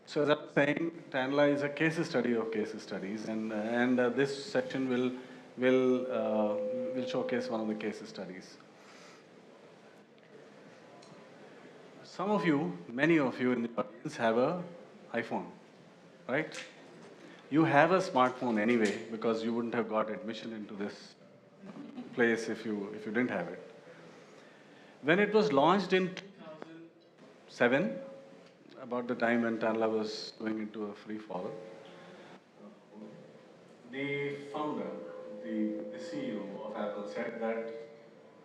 So as I was saying, Tanla is a case study of case studies, and this section will showcase one of the case studies. Some of you, many of you in the audience have a iPhone, right? You have a smartphone anyway because you wouldn't have got admission into this place if you didn't have it. When it was launched in 2007, about the time when Tanla was going into a free fall, the founder, the CEO of Apple said that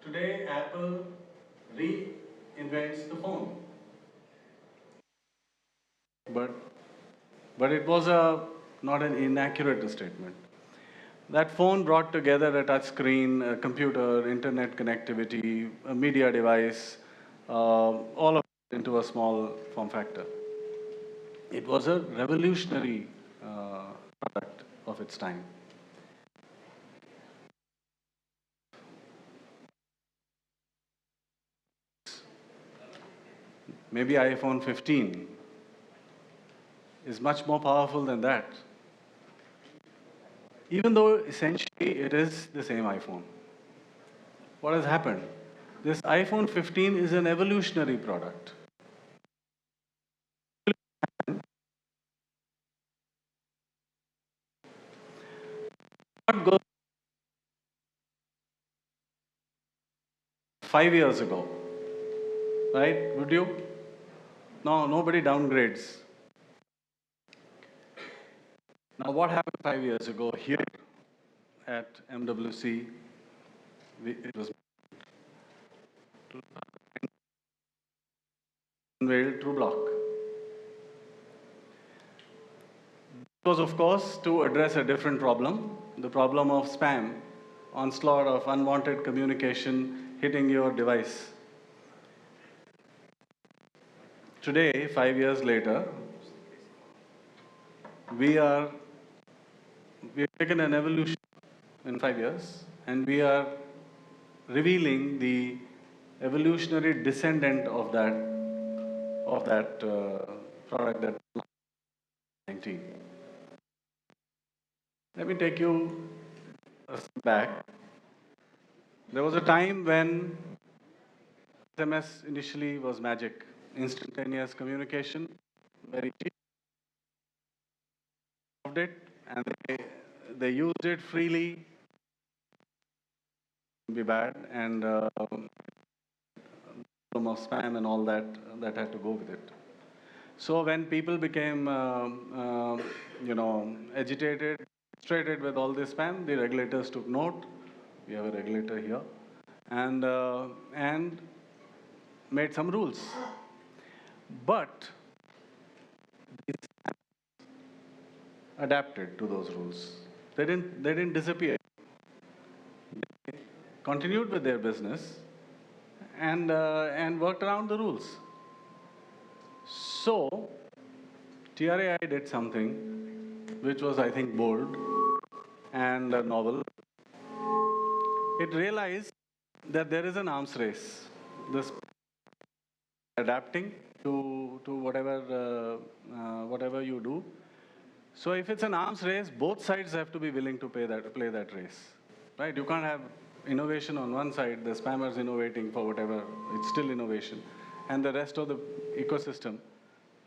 today Apple reinvents the phone. But, but it was not an inaccurate statement. That phone brought together a touch screen, a computer, internet connectivity, a media device, all of it into a small form factor. It was a revolutionary product of its time. Maybe iPhone 15 is much more powerful than that, even though essentially it is the same iPhone. What has happened? This iPhone 15 is an evolutionary product. What goes 5 years ago, right? Would you? No, nobody downgrades. Now, what happened 5 years ago here at MWC? It was unveiled Trubloq. It was, of course, to address a different problem, the problem of spam, onslaught of unwanted communication hitting your device. Today, 5 years later, we have taken an evolution in 5 years, and we are revealing the evolutionary descendant of that product that 19. Let me take you a step back. There was a time when SMS initially was magic, instantaneous communication, very cheap. Loved it, and they used it freely. Be bad, and problem of spam and all that had to go with it. So when people became, agitated, frustrated with all this spam, the regulators took note. We have a regulator here, and made some rules. But adapted to those rules. They didn't disappear. They continued with their business and worked around the rules. So TRAI did something which was, I think, bold and novel. It realized that there is an arms race. This adapting to whatever you do. So if it's an arms race, both sides have to be willing to play that race, right? You can't have innovation on one side, the spammers innovating for whatever, it's still innovation, and the rest of the ecosystem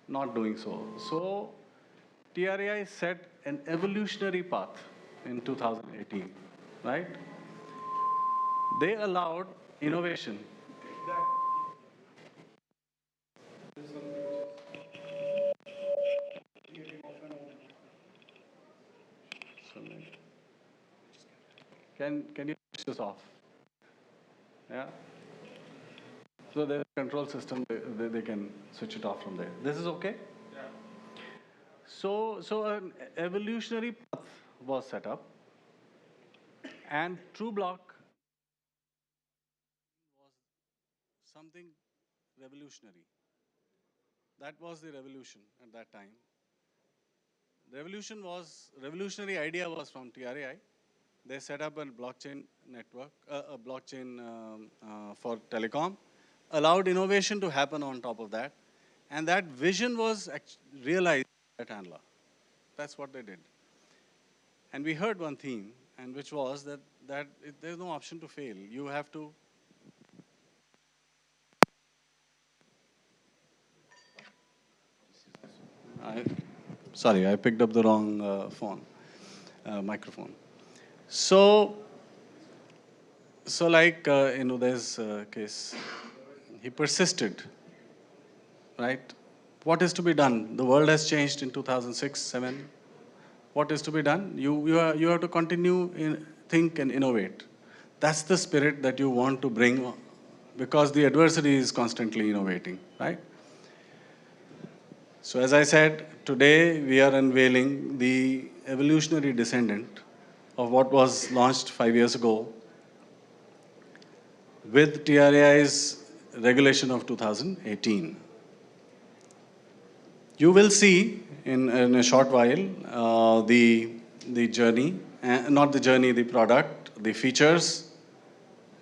not doing so. So TRAI set an evolutionary path in 2018, right? They allowed innovation. Can you switch this off? Yeah. So there's a control system. They can switch it off from there. This is okay. Yeah. So an evolutionary path was set up, and Trubloq was something revolutionary. That was the revolution at that time. Revolutionary idea was from TRAI. They set up a blockchain network, a blockchain for telecom, allowed innovation to happen on top of that, And that vision was realized at Tanla. That's what they did. And we heard one theme, and which was that there's no option to fail. You have to. I, sorry, I picked up the wrong microphone. So, like in Uday's case, he persisted, right? What is to be done? The world has changed in 2006, 7. What is to be done? You have to continue, think and innovate. That's the spirit that you want to bring because the adversary is constantly innovating, right? So as I said, today we are unveiling the evolutionary descendant of what was launched 5 years ago with TRAI's regulation of 2018. You will see in a short while the journey, not the journey, the product, the features,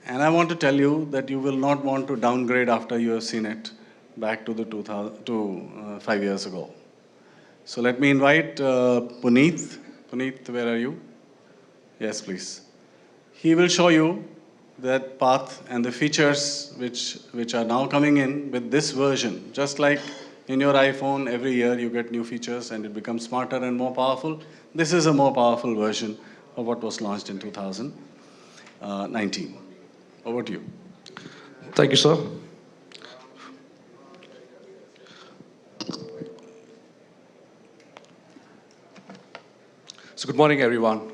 and I want to tell you that you will not want to downgrade after you have seen it back to the 5 years ago. So let me invite Puneet. Puneet, where are you? Yes, please. He will show you that path and the features which are now coming in with this version. Just like in your iPhone, every year you get new features and it becomes smarter and more powerful. This is a more powerful version of what was launched in 2019. Over to you. Thank you, sir. So good morning, everyone.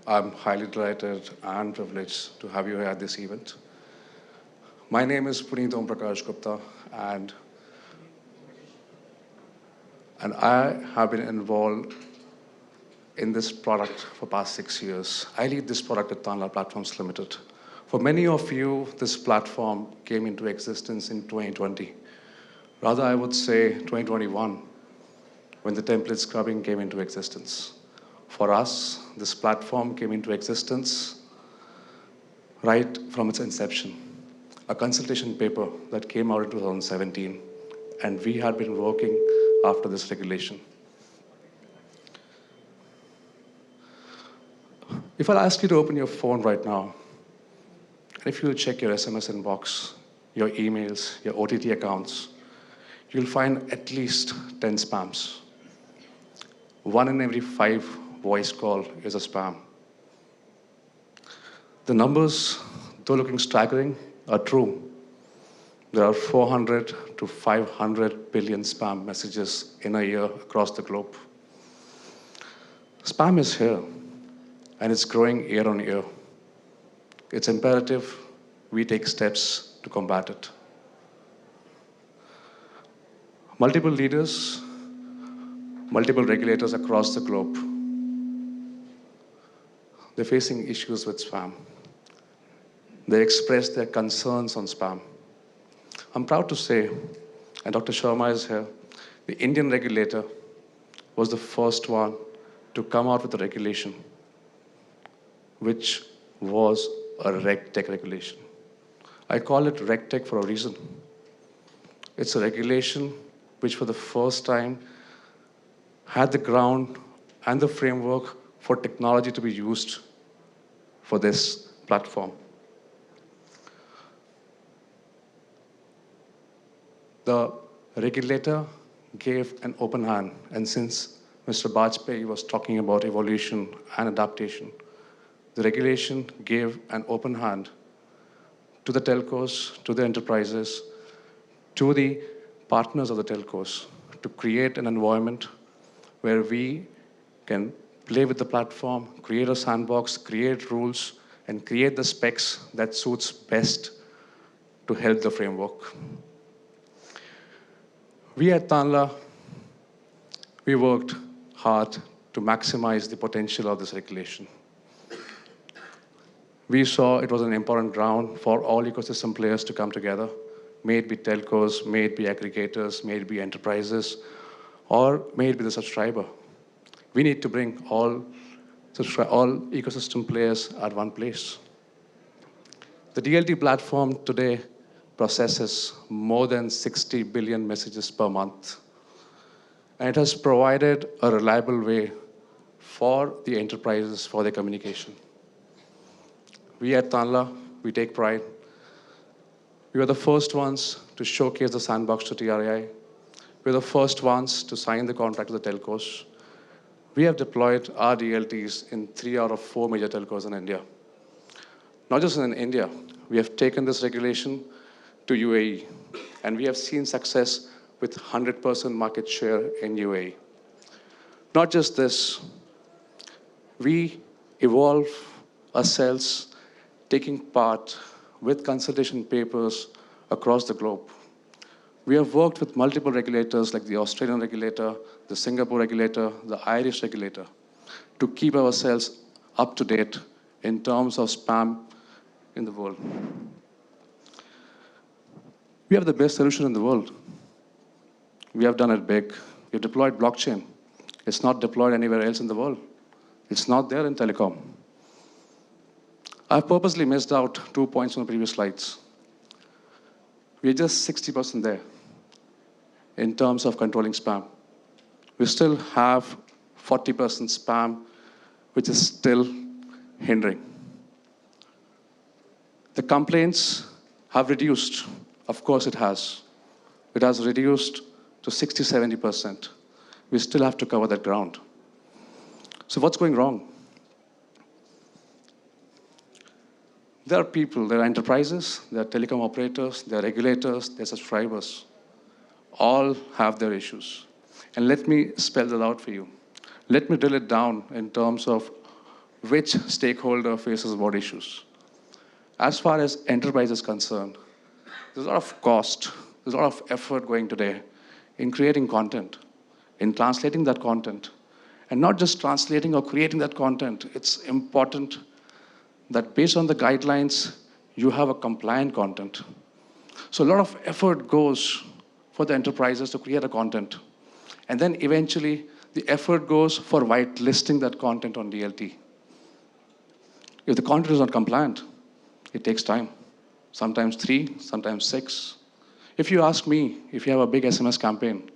I'm highly delighted and privileged to have you here at this event. My name is Puneet Om Prakash Gupta, and I have been involved in this product for past 6 years. I lead this product at Tanla Platforms Limited. For many of you, this platform came into existence in 2020. Rather, I would say 2021, when the template scrubbing came into existence. For us, this platform came into existence right from its inception. A consultation paper that came out in 2017, and we had been working after this regulation. If I ask you to open your phone right now, and if you check your SMS inbox, your emails, your OTT accounts, you'll find at least 10 spams. 1 in every 5 voice call is a spam. The numbers, though looking staggering, are true. There are 400 to 500 billion spam messages in a year across the globe. Spam is here, and it's growing year on year. It's imperative we take steps to combat it. Multiple leaders, multiple regulators across the globe, they're facing issues with spam. They express their concerns on spam. I'm proud to say, and Dr. Sharma is here, the Indian regulator was the first one to come out with a regulation, which was a RegTech regulation. I call it RegTech for a reason. It's a regulation which for the first time had the ground and the framework for technology to be used for this platform. The regulator gave an open hand, and since Mr. Bajpayee was talking about evolution and adaptation, the regulation gave an open hand to the telcos, to the enterprises, to the partners of the telcos to create an environment where we can play with the platform, create a sandbox, create rules, and create the specs that suits best to help the framework. We at Tanla, we worked hard to maximize the potential of this regulation. We saw it was an important ground for all ecosystem players to come together, may it be telcos, may it be aggregators, may it be enterprises, or may it be the subscriber. We need to bring all ecosystem players at one place. The DLT platform today processes more than 60 billion messages per month. And it has provided a reliable way for the enterprises for their communication. We at Tanla, we take pride. We were the first ones to showcase the sandbox to TRAI. We were the first ones to sign the contract with the telcos. We have deployed our DLTs in 3 out of 4 major telcos in India. Not just in India, we have taken this regulation to UAE, and we have seen success with 100% market share in UAE. Not just this, we evolve ourselves, taking part with consultation papers across the globe. We have worked with multiple regulators like the Australian regulator, the Singapore regulator, the Irish regulator, to keep ourselves up to date in terms of spam in the world. We have the best solution in the world. We have done it big. We've deployed blockchain. It's not deployed anywhere else in the world. It's not there in telecom. I've purposely missed out 2 points from the previous slides. We're just 60% there in terms of controlling spam. We still have 40% spam, which is still hindering. The complaints have reduced. Of course it has. It has reduced to 60, 70%. We still have to cover that ground. So what's going wrong? There are people, there are enterprises, there are telecom operators, there are regulators, there are subscribers. All have their issues. And let me spell that out for you. Let me drill it down in terms of which stakeholder faces what issues. As far as enterprise is concerned, there's a lot of cost, there's a lot of effort going today in creating content, in translating that content. And not just translating or creating that content, it's important that based on the guidelines, you have a compliant content. So a lot of effort goes for the enterprises to create a content. And then eventually, the effort goes for whitelisting that content on DLT. If the content is not compliant, it takes time. Sometimes 3, sometimes 6. If you ask me, if you have a big SMS campaign,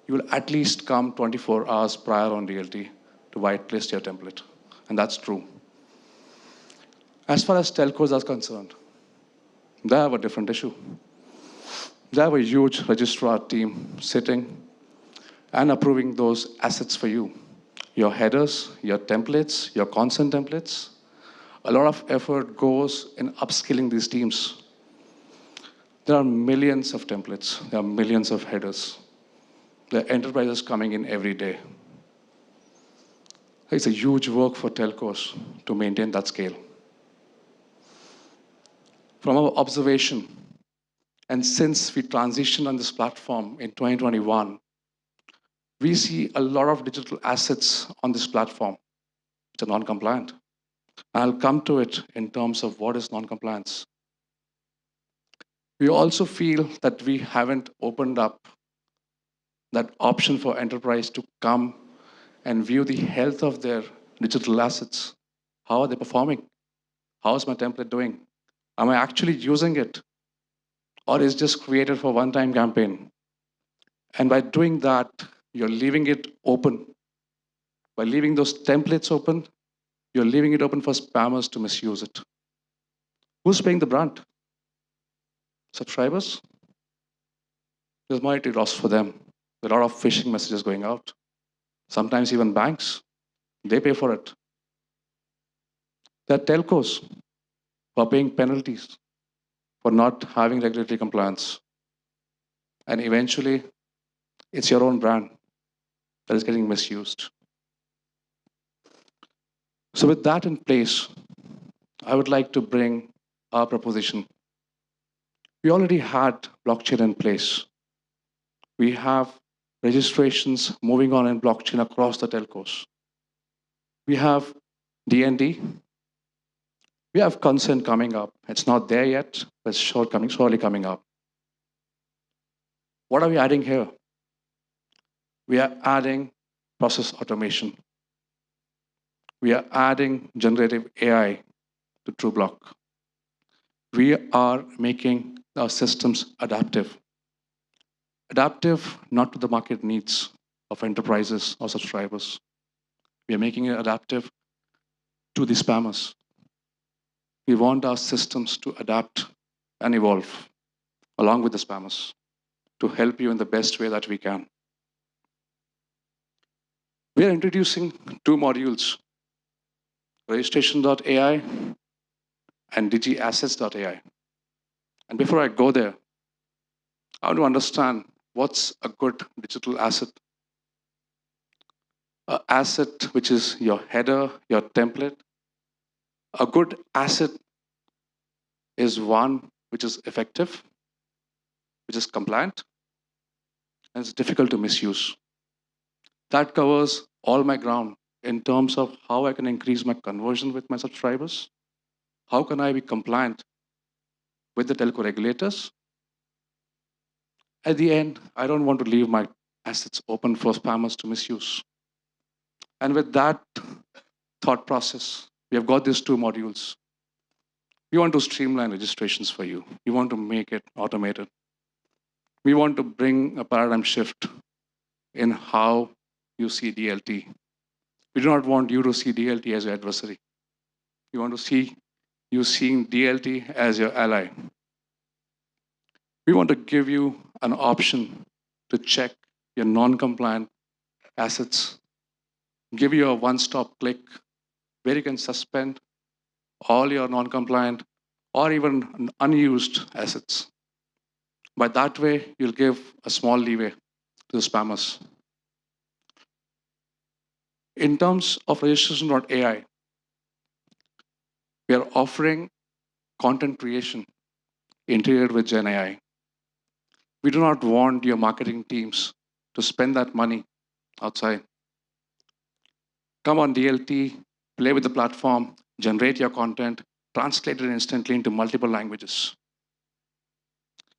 you will at least come 24 hours prior on DLT to whitelist your template. And that's true. As far as telcos are concerned, they have a different issue. They have a huge registrar team sitting and approving those assets for you. Your headers, your templates, your consent templates. A lot of effort goes in upskilling these teams. There are millions of templates. There are millions of headers. There are enterprises coming in every day. It's a huge work for telcos to maintain that scale. From our observation, and since we transitioned on this platform in 2021, we see a lot of digital assets on this platform which are non-compliant. I'll come to it in terms of what is non-compliance. We also feel that we haven't opened up that option for enterprise to come and view the health of their digital assets. How are they performing? How's my template doing? Am I actually using it? Or is it just created for one-time campaign? And by doing that, you're leaving it open. By leaving those templates open, you're leaving it open for spammers to misuse it. Who's paying the brunt? Subscribers? There's monetary loss for them. There are a lot of phishing messages going out. Sometimes even banks, they pay for it. There are telcos who are paying penalties for not having regulatory compliance. And eventually, it's your own brand that is getting misused. So with that in place, I would like to bring our proposition. We already had blockchain in place. We have registrations moving on in blockchain across the telcos. We have DND. We have consent coming up. It's not there yet, but it's surely coming up. What are we adding here? We are adding process automation. We are adding generative AI to Trubloq. We are making our systems adaptive. Adaptive not to the market needs of enterprises or subscribers. We are making it adaptive to the spammers. We want our systems to adapt and evolve along with the spammers to help you in the best way that we can. We are introducing two modules, registration.ai and digiassets.ai. And before I go there, I want to understand what's a good digital asset. An asset which is your header, your template. A good asset is one which is effective, which is compliant, and it's difficult to misuse. That covers all my ground in terms of how I can increase my conversion with my subscribers, how can I be compliant with the telco regulators. At the end, I don't want to leave my assets open for spammers to misuse. And with that thought process, we have got these two modules. We want to streamline registrations for you. We want to make it automated. We want to bring a paradigm shift in how you see DLT. We do not want you to see DLT as your adversary. We want to see you seeing DLT as your ally. We want to give you an option to check your non-compliant assets, give you a one-stop click where you can suspend all your non-compliant or even unused assets. By that way, you'll give a small leeway to the spammers. In terms of registration.ai, we are offering content creation integrated with Gen AI. We do not want your marketing teams to spend that money outside. Come on DLT, play with the platform, generate your content, translate it instantly into multiple languages.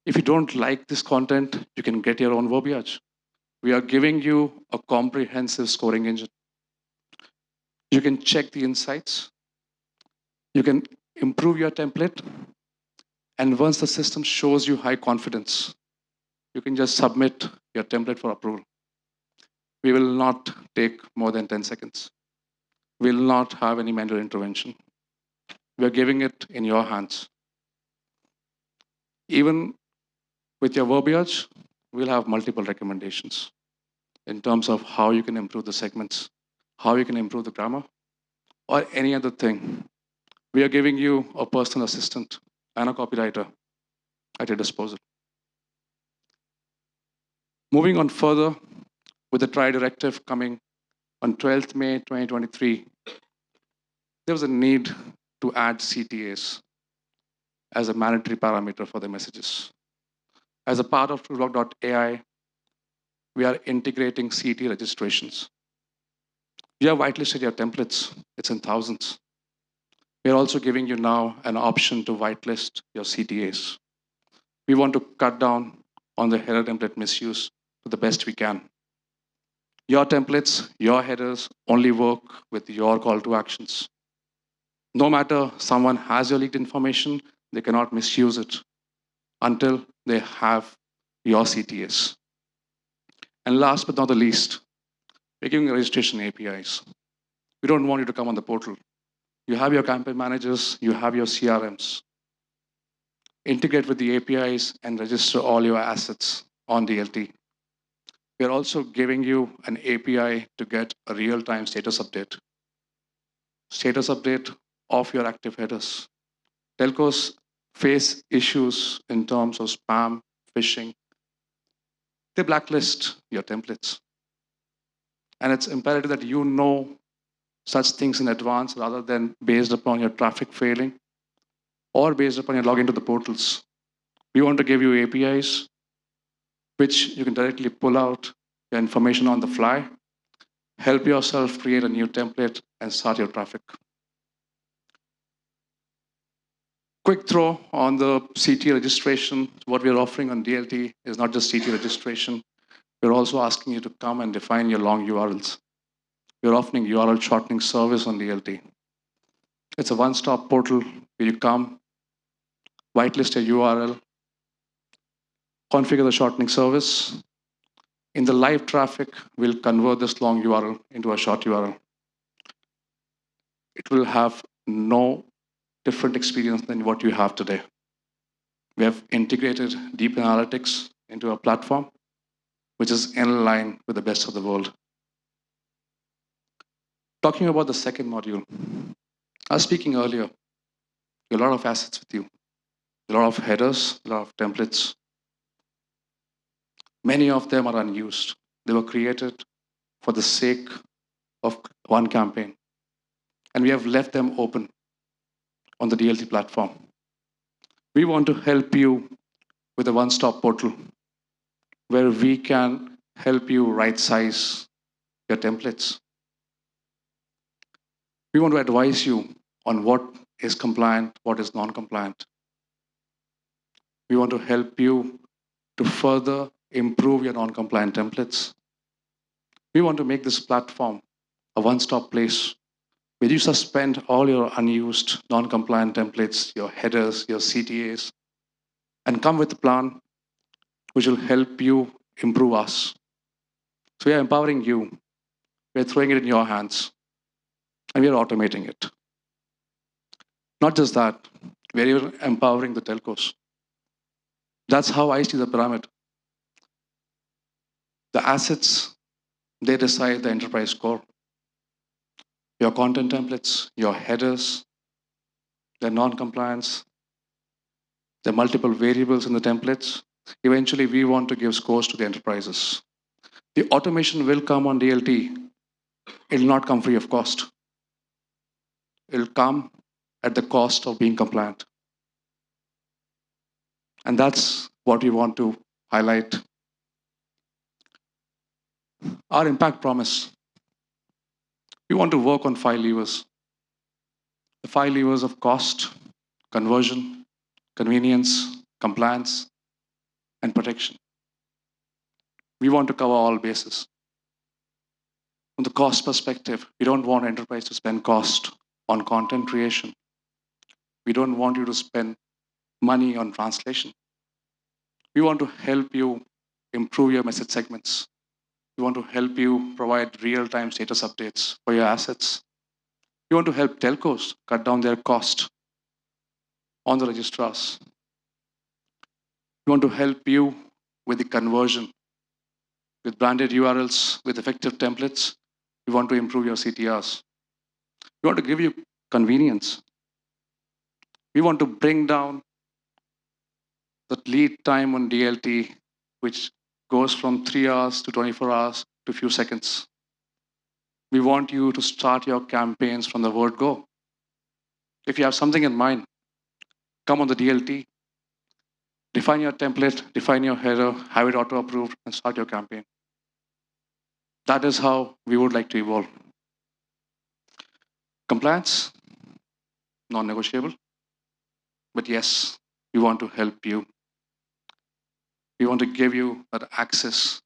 If you don't like this content, you can get your own verbiage. We are giving you a comprehensive scoring engine. You can check the insights. You can improve your template. And once the system shows you high confidence, you can just submit your template for approval. We will not take more than 10 seconds. We will not have any manual intervention. We are giving it in your hands. Even with your verbiage, we'll have multiple recommendations in terms of how you can improve the segments, how you can improve the grammar, or any other thing. We are giving you a personal assistant and a copywriter at your disposal. Moving on further, with the TRI directive coming on 12th May 2023, there was a need to add CTAs as a mandatory parameter for the messages. As a part of Trubloq.ai, we are integrating CT registrations. You have whitelisted your templates, it's in thousands. We are also giving you now an option to whitelist your CTAs. We want to cut down on the header template misuse to the best we can. Your templates, your headers only work with your call to actions. No matter someone has your leaked information, they cannot misuse it until they have your CTAs. And last but not the least, we're giving registration APIs. We don't want you to come on the portal. You have your campaign managers, you have your CRMs. Integrate with the APIs and register all your assets on DLT. We're also giving you an API to get a real-time status update. Status update of your active headers. Telcos face issues in terms of spam, phishing. They blacklist your templates. And it's imperative that you know such things in advance rather than based upon your traffic failing or based upon your login to the portals. We want to give you APIs which you can directly pull out your information on the fly, help yourself create a new template and start your traffic. Quick throw on the CT registration. What we're offering on DLT is not just CT registration. We're also asking you to come and define your long URLs. We're offering URL shortening service on DLT. It's a one-stop portal where you come, whitelist your URL, configure the shortening service. In the live traffic, we'll convert this long URL into a short URL. It will have no different experience than what you have today. We have integrated deep analytics into our platform, which is in line with the best of the world. Talking about the second module, I was speaking earlier, a lot of assets with you, a lot of headers, a lot of templates. Many of them are unused. They were created for the sake of one campaign. And we have left them open on the DLT platform. We want to help you with a one-stop portal where we can help you right-size your templates. We want to advise you on what is compliant, what is non-compliant. We want to help you to further improve your non-compliant templates. We want to make this platform a one-stop place where you suspend all your unused non-compliant templates, your headers, your CTAs, and come with a plan which will help you improve us. So we are empowering you. We are throwing it in your hands, and we are automating it. Not just that, we are even empowering the telcos. That's how I see the pyramid. The assets, they decide the enterprise core. Your content templates, your headers, their non-compliance, the multiple variables in the templates. Eventually, we want to give scores to the enterprises. The automation will come on DLT. It will not come free of cost. It will come at the cost of being compliant. And that's what we want to highlight. Our impact promise. We want to work on 5 levers. The 5 levers of cost, conversion, convenience, compliance, and protection. We want to cover all bases. From the cost perspective, we don't want enterprise to spend cost on content creation. We don't want you to spend money on translation. We want to help you improve your message segments. We want to help you provide real-time status updates for your assets. We want to help telcos cut down their cost on the registrars. We want to help you with the conversion. With branded URLs, with effective templates, we want to improve your CTRs. We want to give you convenience. We want to bring down the lead time on DLT, which goes from 3 hours to 24 hours to a few seconds. We want you to start your campaigns from the word go. If you have something in mind, come on the DLT, define your template, define your header, have it auto-approved, and start your campaign. That is how we would like to evolve. Compliance, non-negotiable. But yes, we want to help you. We want to give you that access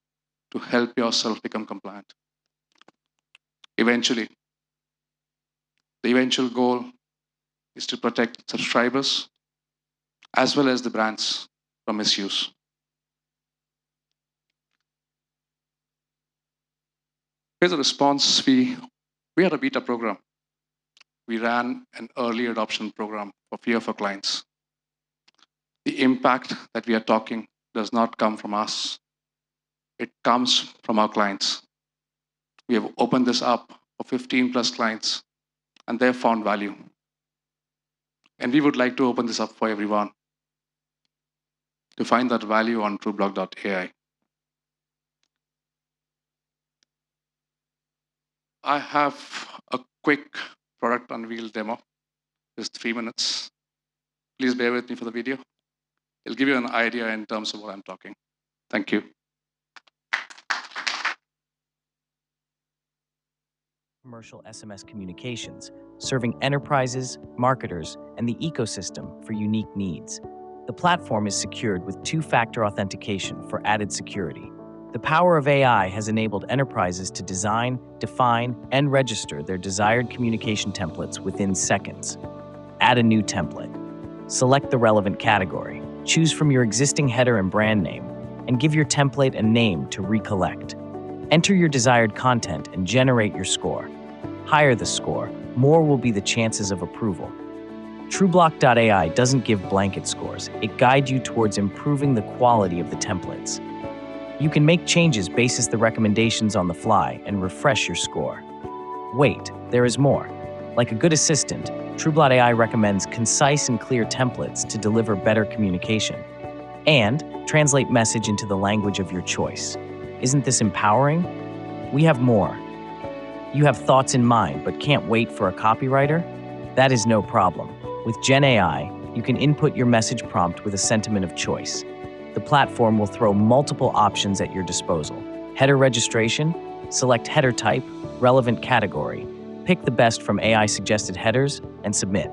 to help yourself become compliant. Eventually, the eventual goal is to protect subscribers as well as the brands from misuse. Here's a response. We had a beta program. We ran an early adoption program for few of our clients. The impact that we are talking does not come from us. It comes from our clients. We have opened this up for 15 plus clients, and they have found value. And we would like to open this up for everyone to find that value on Trubloq.ai. I have a quick product unveil demo. Just 3 minutes. Please bear with me for the video. It'll give you an idea in terms of what I'm talking. Thank you. Commercial SMS communications, serving enterprises, marketers, and the ecosystem for unique needs. The platform is secured with 2-factor authentication for added security. The power of AI has enabled enterprises to design, define, and register their desired communication templates within seconds. Add a new template. Select the relevant category. Choose from your existing header and brand name, and give your template a name to recollect. Enter your desired content and generate your score. Higher the score, more will be the chances of approval. Trubloq.ai doesn't give blanket scores. It guides you towards improving the quality of the templates. You can make changes basis the recommendations on the fly and refresh your score. Wait, there is more. Like a good assistant, Trubloq.ai recommends concise and clear templates to deliver better communication. And translate message into the language of your choice. Isn't this empowering? We have more. You have thoughts in mind but can't wait for a copywriter? That is no problem. With Gen AI, you can input your message prompt with a sentiment of choice. The platform will throw multiple options at your disposal. Header registration, select header type, relevant category, pick the best from AI-suggested headers, and submit.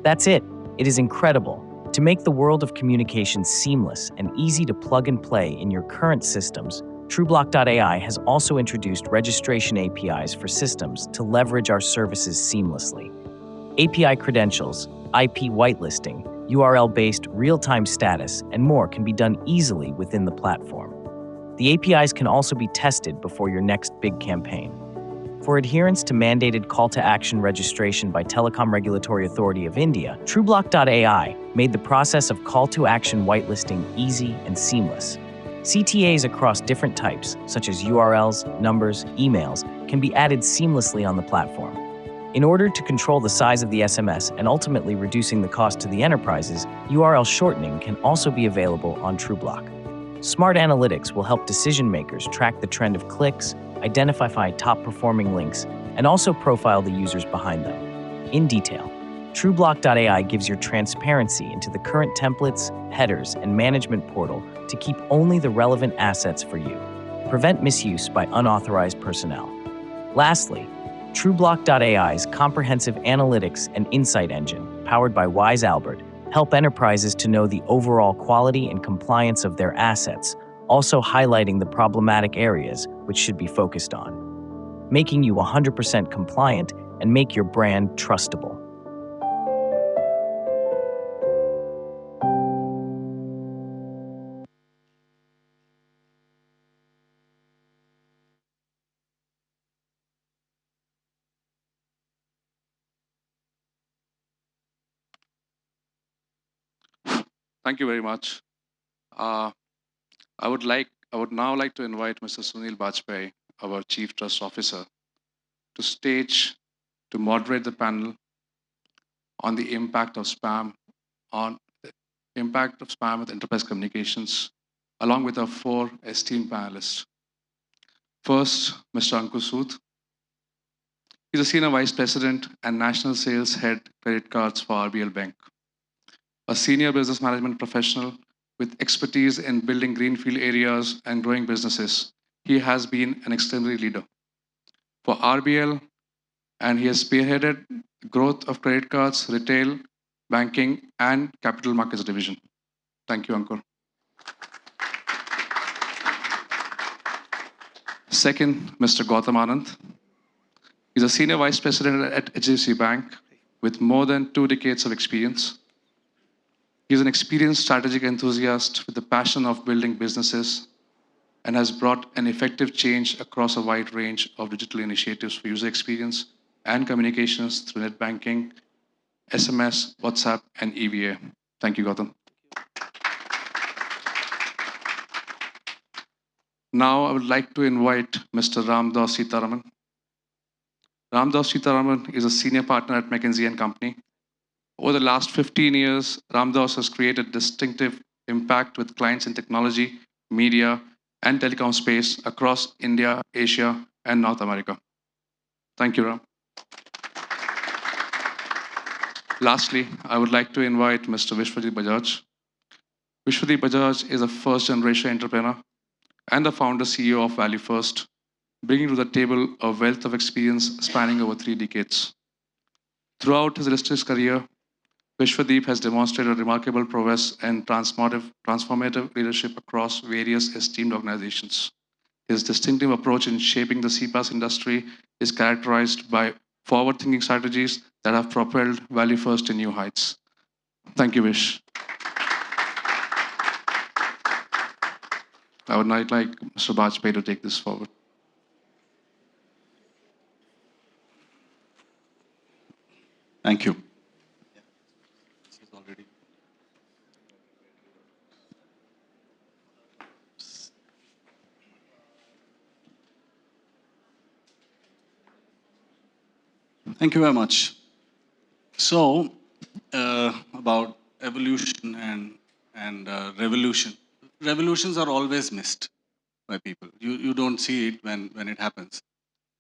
That's it. It is incredible. To make the world of communication seamless and easy to plug and play in your current systems, Trubloq.ai has also introduced registration APIs for systems to leverage our services seamlessly. API credentials, IP whitelisting, URL-based real-time status, and more can be done easily within the platform. The APIs can also be tested before your next big campaign. For adherence to mandated call-to-action registration by Telecom Regulatory Authority of India, Trubloq.ai made the process of call-to-action whitelisting easy and seamless. CTAs across different types, such as URLs, numbers, emails, can be added seamlessly on the platform. In order to control the size of the SMS and ultimately reducing the cost to the enterprises, URL shortening can also be available on Trubloq. Smart analytics will help decision makers track the trend of clicks, identify top-performing links, and also profile the users behind them. In detail, Trubloq.ai gives you transparency into the current templates, headers, and management portal to keep only the relevant assets for you. Prevent misuse by unauthorized personnel. Lastly, Trubloq.ai's comprehensive analytics and insight engine, powered by Wise Albert, help enterprises to know the overall quality and compliance of their assets, also highlighting the problematic areas which should be focused on, making you 100% compliant and make your brand trustable. Thank you very much. I would now like to invite Mr. Sunil Bajpayee, our Chief Trust Officer, to moderate the panel on the impact of spam with enterprise communications, along with our 4 esteemed panelists. First, Mr. Ankur Sood. He's a Senior Vice President and National Sales Head Credit Cards for RBL Bank. A senior business management professional with expertise in building greenfield areas and growing businesses, he has been an exemplary leader for RBL, and he has spearheaded the growth of credit cards, retail, banking, and capital markets division. Thank you, Ankur. Second, Mr. Gautam Anand. He's a Senior Vice President at HDFC Bank with more than 2 decades of experience. He's an experienced strategic enthusiast with the passion of building businesses and has brought an effective change across a wide range of digital initiatives for user experience and communications through net banking, SMS, WhatsApp, and EVA. Thank you, Gautam. Now, I would like to invite Mr. Ramdas Sitaraman. Ramdas Sitaraman is a senior partner at McKinsey & Company. Over the last 15 years, Ramdas has created distinctive impact with clients in technology, media, and telecom space across India, Asia, and North America. Thank you, Ram. Lastly, I would like to invite Mr. Vishwadeep Bajaj. Vishwadeep Bajaj is a first-generation entrepreneur and the founder CEO of Value First, bringing to the table a wealth of experience spanning over 3 decades. Throughout his illustrious career, Vishwadeep has demonstrated remarkable prowess and transformative leadership across various esteemed organizations. His distinctive approach in shaping the CPaaS industry is characterized by forward-thinking strategies that have propelled Value First to new heights. Thank you, Vish. I would like Mr. Bajpayee to take this forward. Thank you. Thank you very much. So, about evolution and revolution. Revolutions are always missed by people. You don't see it when it happens.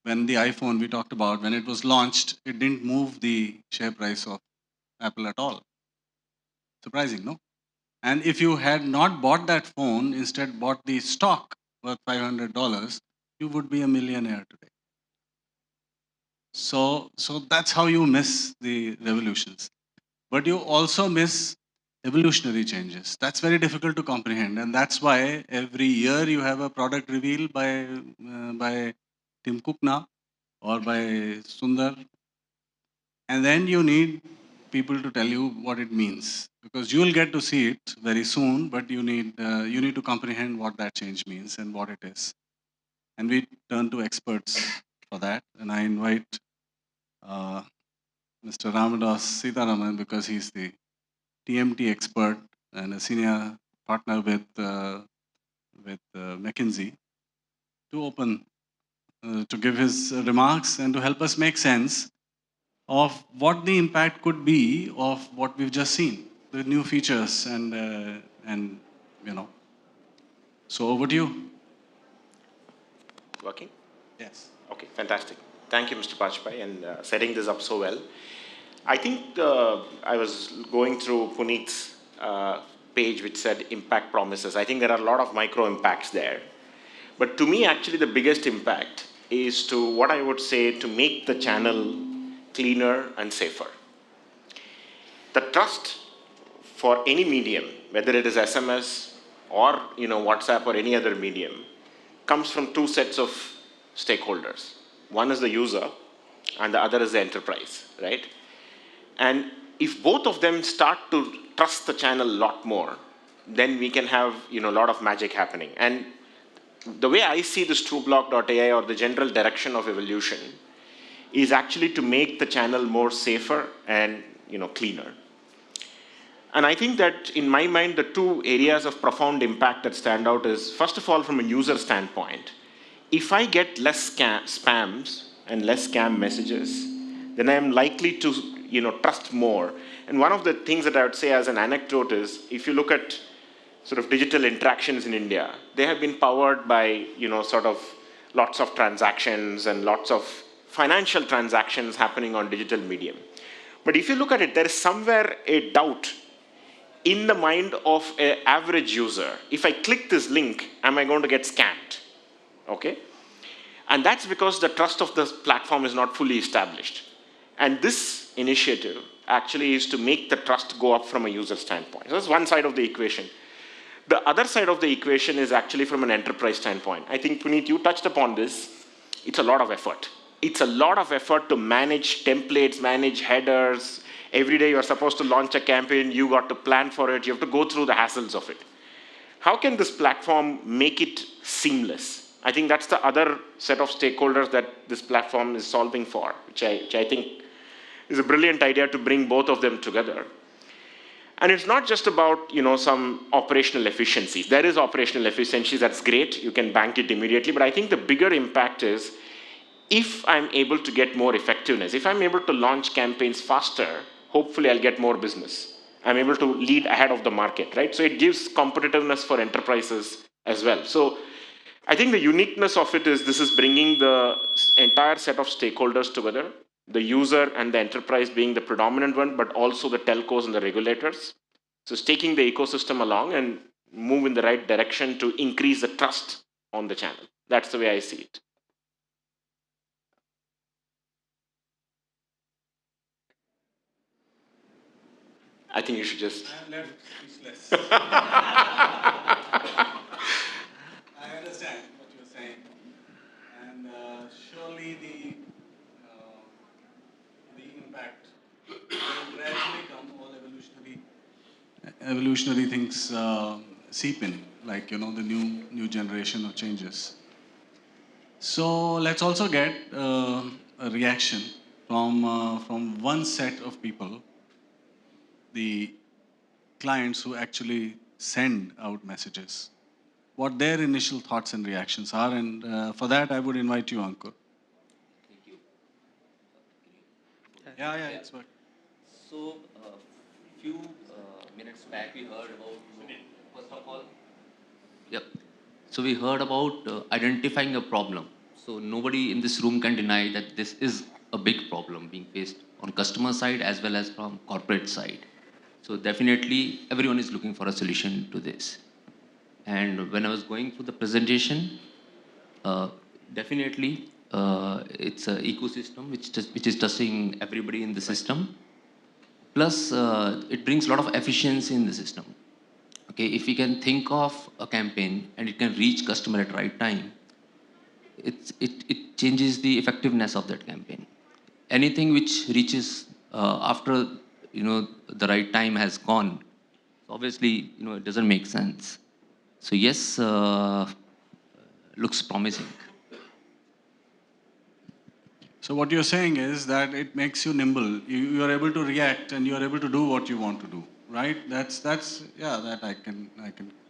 When the iPhone we talked about, when it was launched, it didn't move the share price of Apple at all. Surprising, no? And if you had not bought that phone, instead bought the stock worth $500, you would be a millionaire today. So that's how you miss the revolutions. But you also miss evolutionary changes. That's very difficult to comprehend, and that's why every year you have a product reveal by Tim Cook now or by Sundar, and then you need people to tell you what it means, because you will get to see it very soon, but you need to comprehend what that change means and what it is. And we turn to experts for that, and I invite uh, Mr. Ramadas Sitaraman, because he's the TMT expert and a senior partner with McKinsey, to open, to give his remarks and to help us make sense of what the impact could be of what we've just seen, the new features and you know. So over to you. Working? Yes. Okay, fantastic. Thank you, Mr. Bajpayee, and setting this up so well. I think I was going through Puneet's page which said impact promises. I think there are a lot of micro impacts there. But to me, actually, the biggest impact is to what I would say to make the channel cleaner and safer. The trust for any medium, whether it is SMS or WhatsApp or any other medium, comes from two sets of stakeholders. One is the user, and the other is the enterprise, right? And if both of them start to trust the channel a lot more, then we can have a lot of magic happening. And the way I see this Trubloq.ai or the general direction of evolution is actually to make the channel more safer and cleaner. And I think that in my mind, the two areas of profound impact that stand out is, first of all, from a user standpoint, if I get less spams and less scam messages, then I am likely to trust more. And one of the things that I would say as an anecdote is, if you look at sort of digital interactions in India, they have been powered by sort of lots of transactions and lots of financial transactions happening on digital medium. But if you look at it, there is somewhere a doubt in the mind of an average user. If I click this link, am I going to get scammed? Okay? And that's because the trust of the platform is not fully established. And this initiative actually is to make the trust go up from a user standpoint. So that's one side of the equation. The other side of the equation is actually from an enterprise standpoint. I think, Puneet, you touched upon this. It's a lot of effort. It's a lot of effort to manage templates, manage headers. Every day you're supposed to launch a campaign, you got to plan for it, you have to go through the hassles of it. How can this platform make it seamless? I think that's the other set of stakeholders that this platform is solving for, which I think is a brilliant idea to bring both of them together. And it's not just about some operational efficiencies. There is operational efficiencies, that's great, you can bank it immediately, but I think the bigger impact is if I'm able to get more effectiveness, if I'm able to launch campaigns faster, hopefully I'll get more business. I'm able to lead ahead of the market, right? So it gives competitiveness for enterprises as well. So I think the uniqueness of it is this is bringing the entire set of stakeholders together, the user and the enterprise being the predominant one, but also the telcos and the regulators. So it's taking the ecosystem along and move in the right direction to increase the trust on the channel. That's the way I see it. I think you should just... I'm left speechless. I understand what you're saying. And surely the impact will gradually come, all evolutionary things seep in, like, the new generation of changes. So let's also get a reaction from one set of people, the clients who actually send out messages, what their initial thoughts and reactions are. And for that, I would invite you, Ankur. Yeah, it's working. So, few minutes back, we heard about, first of all, yep. So we heard about identifying a problem. So nobody in this room can deny that this is a big problem being faced on customer side as well as from corporate side. So definitely everyone is looking for a solution to this. And when I was going through the presentation, definitely it's an ecosystem which is touching everybody in the system. Plus, it brings a lot of efficiency in the system. Okay, if we can think of a campaign and it can reach customer at right time, it changes the effectiveness of that campaign. Anything which reaches after the right time has gone, obviously it doesn't make sense. So yes, looks promising. So what you're saying is that it makes you nimble. You are able to react and you are able to do what you want to do, right? That's yeah, that I can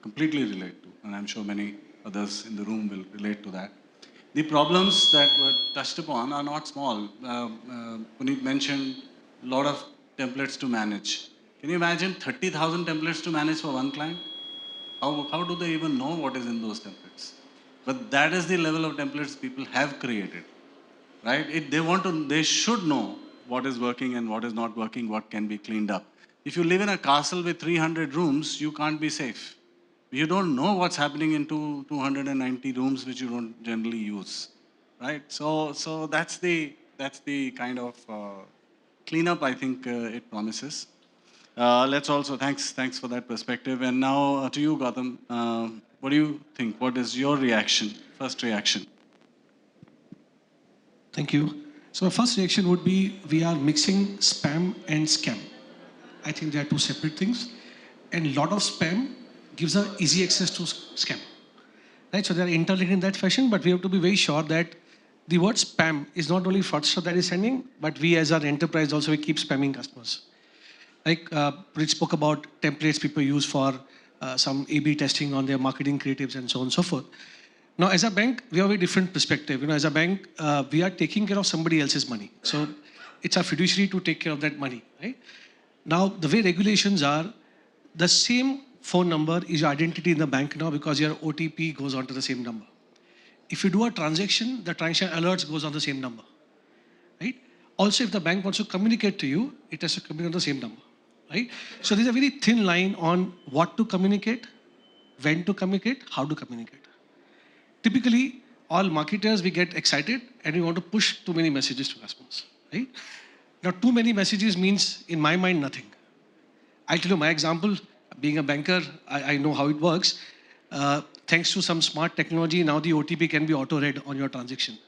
completely relate to, and I'm sure many others in the room will relate to that. The problems that were touched upon are not small. Puneet mentioned a lot of templates to manage. Can you imagine 30,000 templates to manage for one client? How do they even know what is in those templates? But that is the level of templates people have created, right? They should know what is working and what is not working, what can be cleaned up. If you live in a castle with 300 rooms, you can't be safe. You don't know what's happening in 290 rooms which you don't generally use, right? So that's the kind of cleanup I think it promises. Let's also thanks for that perspective. And now to you, Gautam. What do you think? What is your reaction? First reaction. Thank you. So my first reaction would be we are mixing spam and scam. I think they are two separate things. And a lot of spam gives us easy access to scam. Right? So they are interlinked in that fashion, but we have to be very sure that the word spam is not only fraudster that is sending, but we as our enterprise also we keep spamming customers. Like Rich spoke about templates people use for some A/B testing on their marketing creatives and so on and so forth. Now, as a bank, we have a different perspective. As a bank, we are taking care of somebody else's money. So it's our fiduciary to take care of that money, right? Now, the way regulations are, the same phone number is your identity in the bank now because your OTP goes onto the same number. If you do a transaction, the transaction alerts goes on the same number, right? Also, if the bank wants to communicate to you, it has to communicate on the same number, right? So there's a very thin line on what to communicate, when to communicate, how to communicate. Typically, all marketers, we get excited and we want to push too many messages to customers, right? Now, too many messages means, in my mind, nothing. I'll tell you my example. Being a banker, I know how it works. Thanks to some smart technology, now the OTP can be auto-read on your transaction.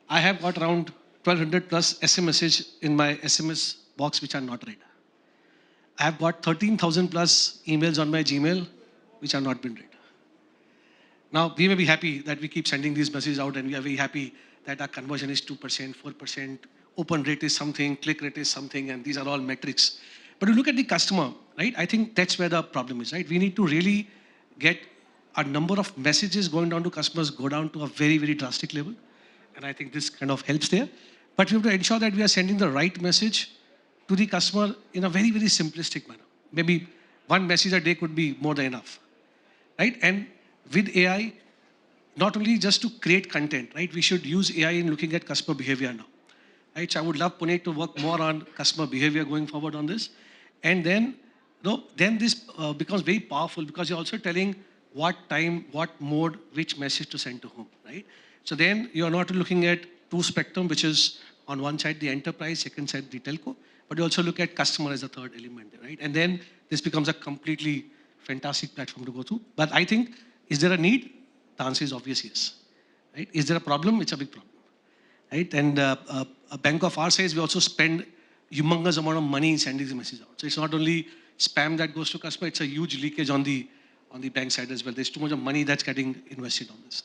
I have got around 1,200 plus SMSs in my SMS box which are not read. I have got 13,000 plus emails on my Gmail which are not been read. Now, we may be happy that we keep sending these messages out and we are very happy that our conversion is 2%, 4%, open rate is something, click rate is something, and these are all metrics. But you look at the customer, right? I think that's where the problem is, right? We need to really get a number of messages going down to customers go down to a very, very drastic level. And I think this kind of helps there. But we have to ensure that we are sending the right message to the customer in a very, very simplistic manner. Maybe one message a day could be more than enough, right? And with AI, not only just to create content, right? We should use AI in looking at customer behavior now, right? So I would love Puneet to work more on customer behavior going forward on this. And then, then this becomes very powerful because you're also telling what time, what mode, which message to send to whom, right? So then you're not looking at two spectrum, which is on one side the enterprise, second side the telco, but you also look at customer as a third element, right? And then this becomes a completely fantastic platform to go to. But I think, is there a need? The answer is obvious yes, right? Is there a problem? It's a big problem, right? And a bank of our size, we also spend humongous amount of money in sending the message out. So it's not only spam that goes to customer, it's a huge leakage on the on the bank side as well. There's too much of money that's getting invested on this.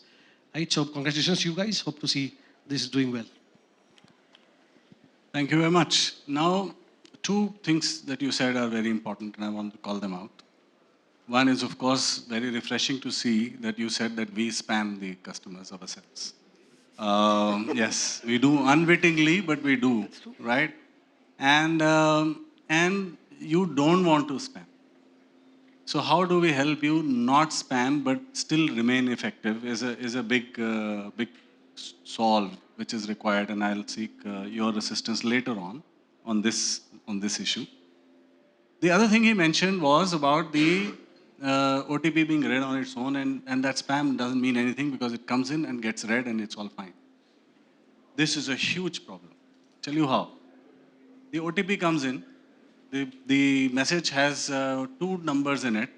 Right? So congratulations to you guys. Hope to see this is doing well. Thank you very much. Now, two things that you said are very important, and I want to call them out. One is, of course, very refreshing to see that you said that we spam the customers ourselves. Yes, we do unwittingly, but we do, right? And you don't want to spam. So how do we help you not spam but still remain effective is a big solve which is required, and I'll seek your assistance later on this issue. The other thing he mentioned was about the OTP being read on its own, and that spam doesn't mean anything because it comes in and gets read and it's all fine. This is a huge problem. Tell you how. The OTP comes in, the message has two numbers in it,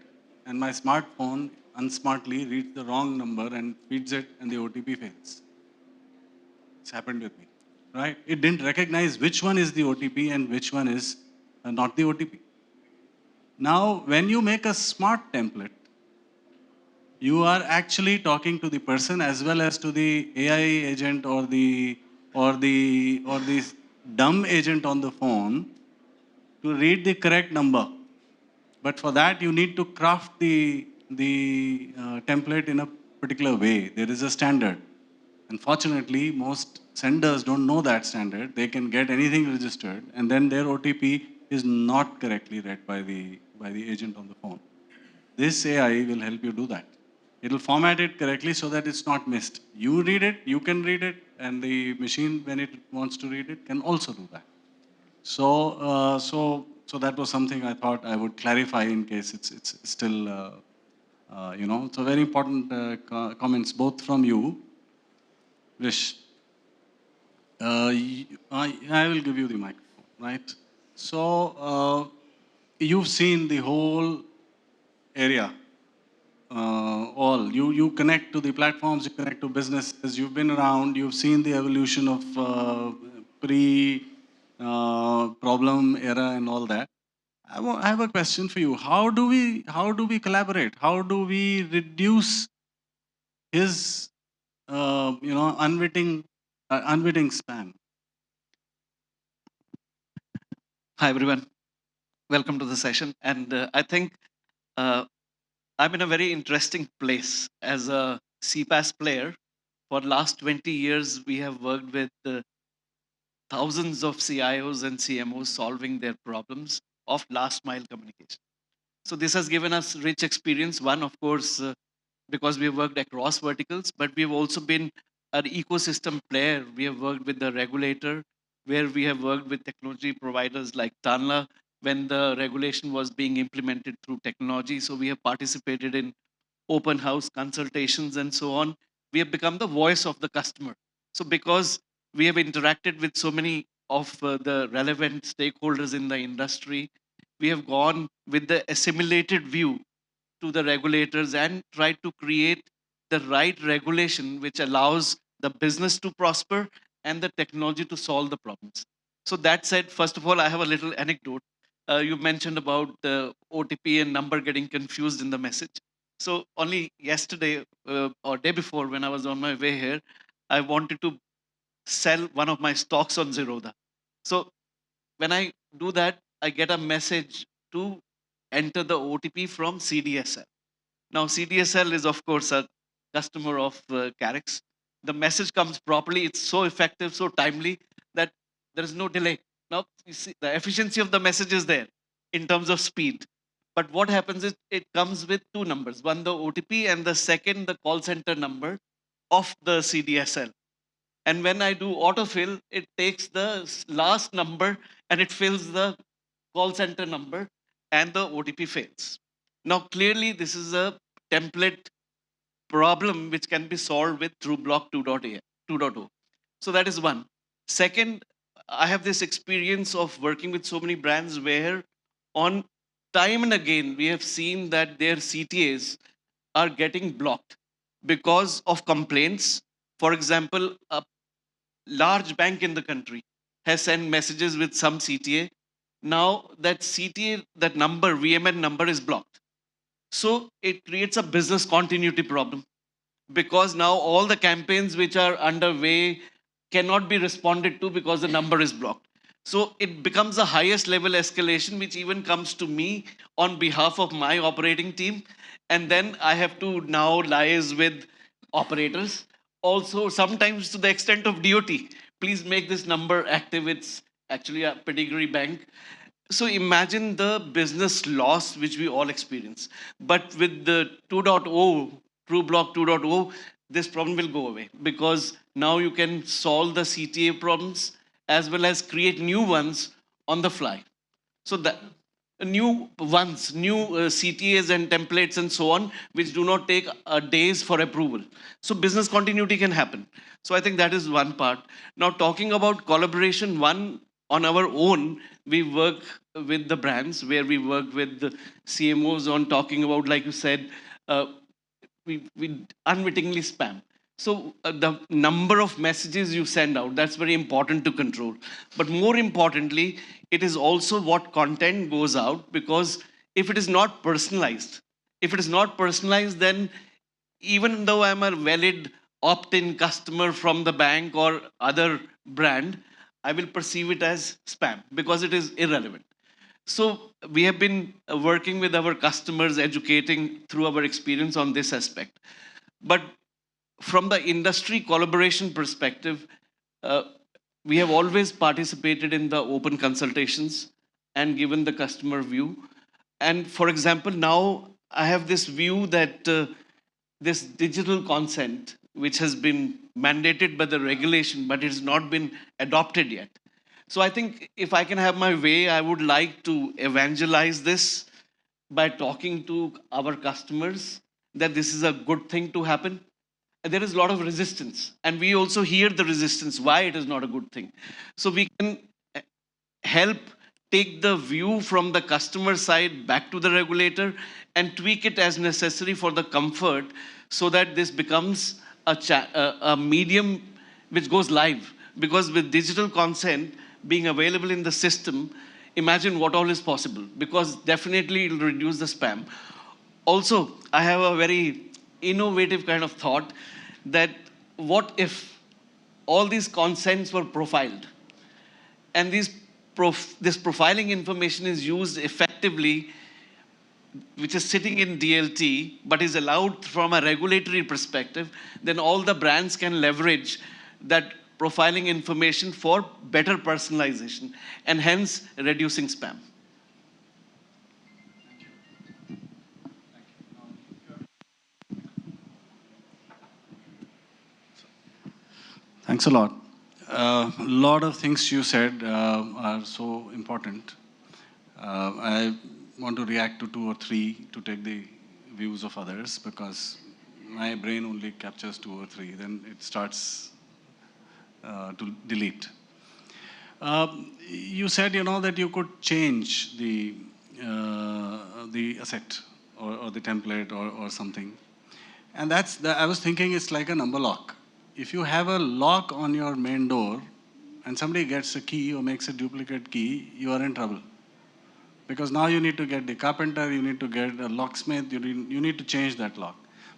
and my smartphone unsmartly reads the wrong number and feeds it, and the OTP fails. It's happened with me, right? It didn't recognize which one is the OTP and which one is not the OTP. Now, when you make a smart template, you are actually talking to the person as well as to the AI agent or the dumb agent on the phone to read the correct number. But for that, you need to craft the template in a particular way. There is a standard. Unfortunately, most senders don't know that standard. They can get anything registered, and then their OTP is not correctly read by the agent on the phone. This AI will help you do that. It will format it correctly so that it's not missed. You read it, you can read it, and the machine, when it wants to read it, can also do that. So that was something I thought I would clarify in case it's still, so very important comments both from you. Vish, I will give you the microphone, right? So you've seen the whole area. You connect to the platforms, you connect to businesses, you've been around, you've seen the evolution of problem era and all that. I have a question for you. How do we collaborate? How do we reduce his unwitting spam? Hi, everyone. Welcome to the session. And I think I'm in a very interesting place as a CPaaS player. For the last 20 years, we have worked with thousands of CIOs and CMOs solving their problems of last mile communication. So this has given us rich experience. One, of course, because we have worked across verticals, but we have also been an ecosystem player. We have worked with the regulator, where we have worked with technology providers like Tanla when the regulation was being implemented through technology. So we have participated in open house consultations and so on. We have become the voice of the customer. So because we have interacted with so many of the relevant stakeholders in the industry, we have gone with the assimilated view to the regulators and tried to create the right regulation which allows the business to prosper and the technology to solve the problems. So that said, first of all, I have a little anecdote. You mentioned about the OTP and number getting confused in the message. So only yesterday or day before, when I was on my way here, I wanted to sell one of my stocks on Zerodha. So when I do that, I get a message to enter the OTP from CDSL. Now, CDSL is, of course, a customer of Carix. The message comes properly. It's so effective, so timely that there is no delay. Now, you see, the efficiency of the message is there in terms of speed. But what happens is it comes with two numbers. One, the OTP, and the second, the call center number of the CDSL. And when I do autofill, it takes the last number and it fills the call center number and the OTP fails. Now, clearly, this is a template problem which can be solved with Trubloq 2.0. So that is one. Second, I have this experience of working with so many brands where on time and again, we have seen that their CTAs are getting blocked because of complaints. For example, a large bank in the country has sent messages with some CTA. Now that CTA, that number, VMN number is blocked. So it creates a business continuity problem, because now all the campaigns which are underway cannot be responded to because the number is blocked. So it becomes the highest level escalation, which even comes to me on behalf of my operating team. And then I have to now liaise with operators. Also, sometimes to the extent of DOT, please make this number active. It's actually a pedigree bank. So imagine the business loss which we all experience. But with the 2.0, Trubloq 2.0, this problem will go away, because now you can solve the CTA problems as well as create new ones on the fly. So that new ones, new CTAs and templates and so on, which do not take days for approval. So business continuity can happen. So I think that is one part. Now talking about collaboration, one, on our own, we work with the brands, where we work with the CMOs on talking about, like you said, we unwittingly spam. So the number of messages you send out, that's very important to control. But more importantly, it is also what content goes out, because if it is not personalized, then even though I'm a valid opt-in customer from the bank or other brand, I will perceive it as spam because it is irrelevant. So we have been working with our customers, educating through our experience on this aspect. But from the industry collaboration perspective, we have always participated in the open consultations and given the customer view. And for example, now I have this view that this digital consent, which has been mandated by the regulation, but it has not been adopted yet. So I think if I can have my way, I would like to evangelize this by talking to our customers that this is a good thing to happen. And there is a lot of resistance, and we also hear the resistance why it is not a good thing. So we can help take the view from the customer side back to the regulator and tweak it as necessary for the comfort, so that this becomes a medium which goes live. Because with digital consent being available in the system, imagine what all is possible, because definitely it will reduce the spam. Also, I have a very innovative kind of thought that what if all these consents were profiled, and this profiling information is used effectively, which is sitting in DLT, but is allowed from a regulatory perspective, then all the brands can leverage that profiling information for better personalization and hence reducing spam. Thanks a lot. A lot of things you said are so important. I want to react to 2 or 3 to take the views of others, because my brain only captures 2 or 3, then it starts to delete. You said, that you could change the asset or the template or something. And I was thinking it's like a number lock. If you have a lock on your main door and somebody gets a key or makes a duplicate key, you are in trouble. Because now you need to get the carpenter, you need to get a locksmith, you need to change that lock.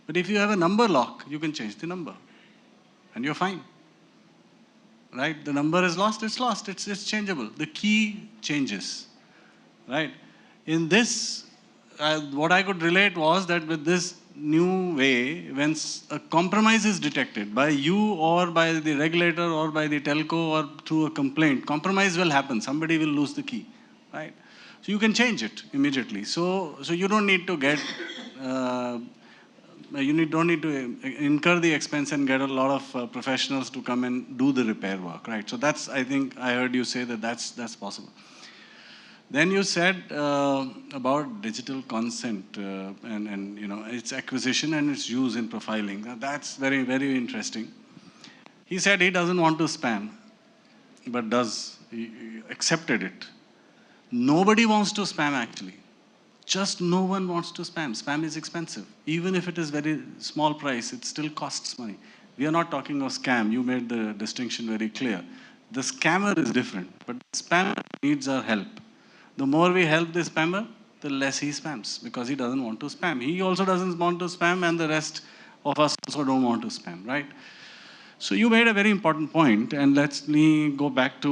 But if you have a number lock, you can change the number and you're fine. Right? The number is lost, it's changeable. The key changes, right? In this, what I could relate was that with this new way, when a compromise is detected by you or by the regulator or by the telco or through a complaint, compromise will happen. Somebody will lose the key, right? So you can change it immediately. So you don't need to get, don't need to incur the expense and get a lot of professionals to come and do the repair work, right? So that's, I think I heard you say that that's possible. Then you said about digital consent and its acquisition and its use in profiling. Now, that's very, very interesting. He said he doesn't want to spam, but he accepted it. Nobody wants to spam, actually. Just no one wants to spam. Spam is expensive. Even if it is very small price, it still costs money. We are not talking of scam. You made the distinction very clear. The scammer is different, but the spammer needs our help. The more we help the spammer, the less he spams, because he doesn't want to spam. He also doesn't want to spam, and the rest of us also don't want to spam, right? So you made a very important point, and let me go back to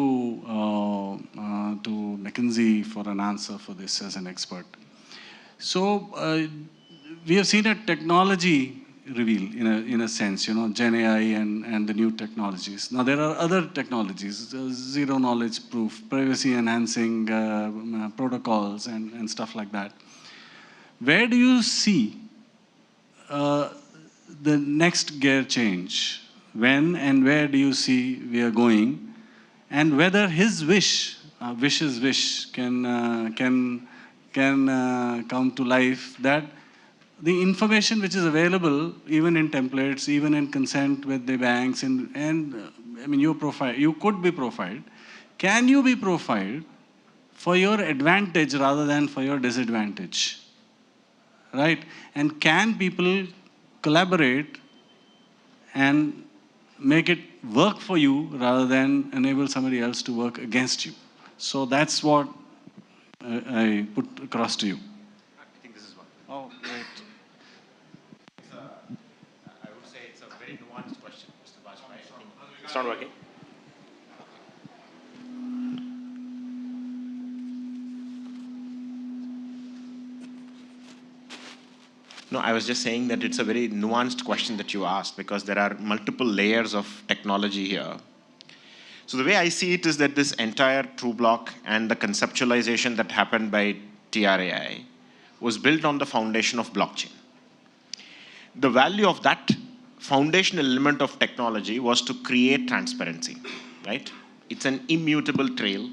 McKinsey for an answer for this as an expert. So we have seen a technology reveal in a sense, Gen AI and the new technologies. Now there are other technologies, zero knowledge proof, privacy enhancing protocols and stuff like that. Where do you see the next gear change? When and where do you see we are going? And whether his wish, wish's wish, can come to life, that the information which is available, even in templates, even in consent with the banks, and I mean, you could be profiled. Can you be profiled for your advantage rather than for your disadvantage? Right? And can people collaborate and make it work for you rather than enable somebody else to work against you? So that's what I put across to you. I think this is one. Oh, great. I would say it's a very nuanced question, Mr. Bajpai. I think it's not working. No, I was just saying that it's a very nuanced question that you asked, because there are multiple layers of technology here. So the way I see it is that this entire Trubloq and the conceptualization that happened by TRAI was built on the foundation of blockchain. The value of that foundational element of technology was to create transparency, right? It's an immutable trail.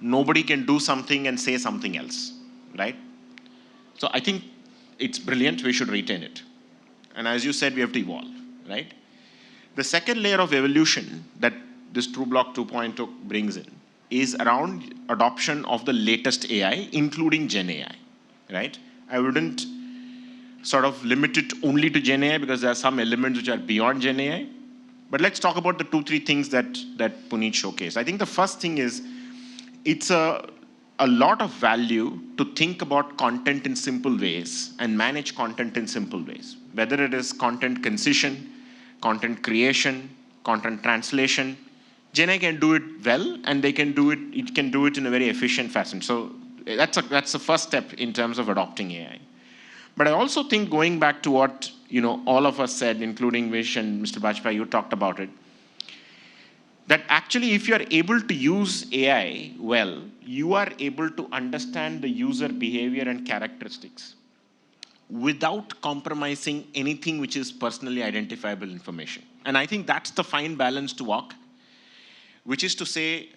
Nobody can do something and say something else, right? So I think it's brilliant, we should retain it. And as you said, we have to evolve, right? The second layer of evolution that this Trubloq 2.0 brings in is around adoption of the latest AI, including Gen AI, right? I wouldn't sort of limit it only to Gen AI, because there are some elements which are beyond Gen AI. But let's talk about the 2-3 things that Puneet showcased. I think the first thing is, it's a lot of value to think about content in simple ways and manage content in simple ways. Whether it is content concision, content creation, content translation, Gen AI can do it well, and it can do it in a very efficient fashion. So that's the first step in terms of adopting AI. But I also think, going back to what all of us said, including Vish and Mr. Bajpai, you talked about it, that actually if you are able to use AI well, you are able to understand the user behavior and characteristics without compromising anything which is personally identifiable information. And I think that's the fine balance to walk, which is to say,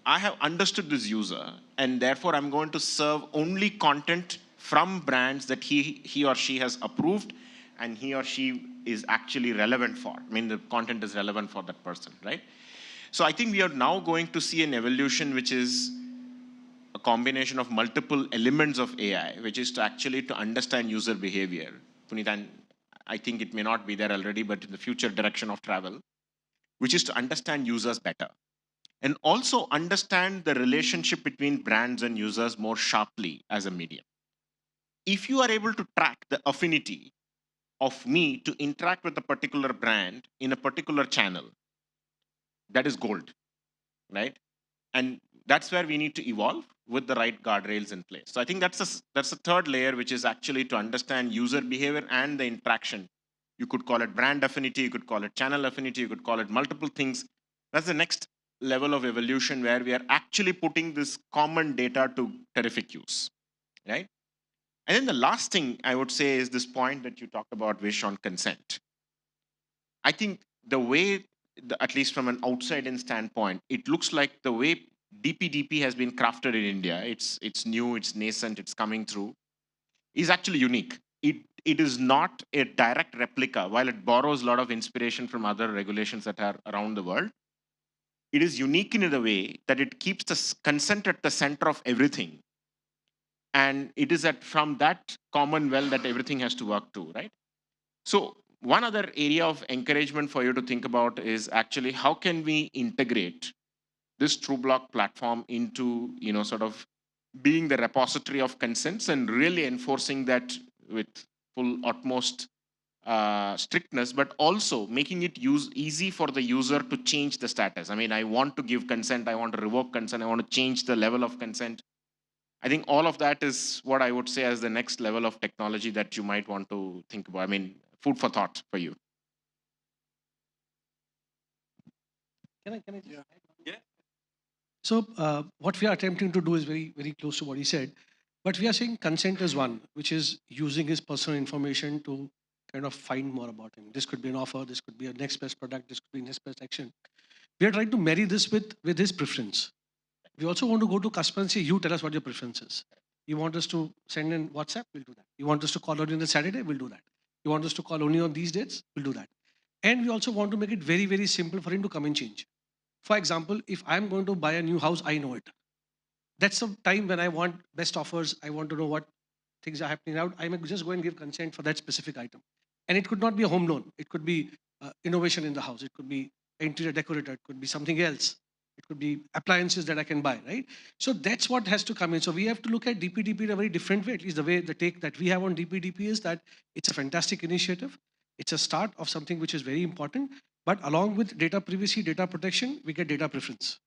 I have understood this user, and therefore I'm going to serve only content from brands that he or she has approved and he or she is actually relevant for. I mean, the content is relevant for that person, right? So I think we are now going to see an evolution which is a combination of multiple elements of AI, which is to understand user behavior. Puneet, and I think it may not be there already, but in the future direction of travel, which is to understand users better. And also understand the relationship between brands and users more sharply as a medium. If you are able to track the affinity of me to interact with a particular brand in a particular channel, that is gold, right? And that's where we need to evolve with the right guardrails in place. So I think that's the third layer, which is actually to understand user behavior and the interaction. You could call it brand affinity, you could call it channel affinity, you could call it multiple things. That's the next level of evolution, where we are actually putting this common data to terrific use, right? And then the last thing I would say is this point that you talked about, Vish, on consent. I think the way, at least from an outside-in standpoint, it looks like the way DPDP has been crafted in India, it's new, it's nascent, it's coming through, is actually unique. It is not a direct replica. While it borrows a lot of inspiration from other regulations that are around the world, it is unique in a way that it keeps the consent at the center of everything. And it is from that common well that everything has to work to, right? So one other area of encouragement for you to think about is actually how can we integrate this Trubloq platform into, sort of being the repository of consents and really enforcing that with full utmost strictness, but also making it easy for the user to change the status. I mean, I want to give consent, I want to revoke consent, I want to change the level of consent. I think all of that is what I would say as the next level of technology that you might want to think about. I mean, food for thought for you. Can I just add? Yeah. So what we are attempting to do is very, very close to what he said. But we are saying consent is one, which is using his personal information to kind of find more about him. This could be an offer, this could be a next best product, this could be next best action. We are trying to marry this with his preference. We also want to go to customer and say, you tell us what your preference is. You want us to send in WhatsApp, we'll do that. You want us to call only on a Saturday, we'll do that. You want us to call only on these dates, we'll do that. And we also want to make it very, very simple for him to come and change. For example, if I'm going to buy a new house, I know it. That's the time when I want best offers. I want to know what things are happening out. I may just go and give consent for that specific item. And it could not be a home loan. It could be innovation in the house. It could be interior decorator. It could be something else. It could be appliances that I can buy, right? So that's what has to come in. So we have to look at DPDP in a very different way. At least the take that we have on DPDP is that it's a fantastic initiative. It's a start of something which is very important. But along with data privacy, data protection, we get data preference.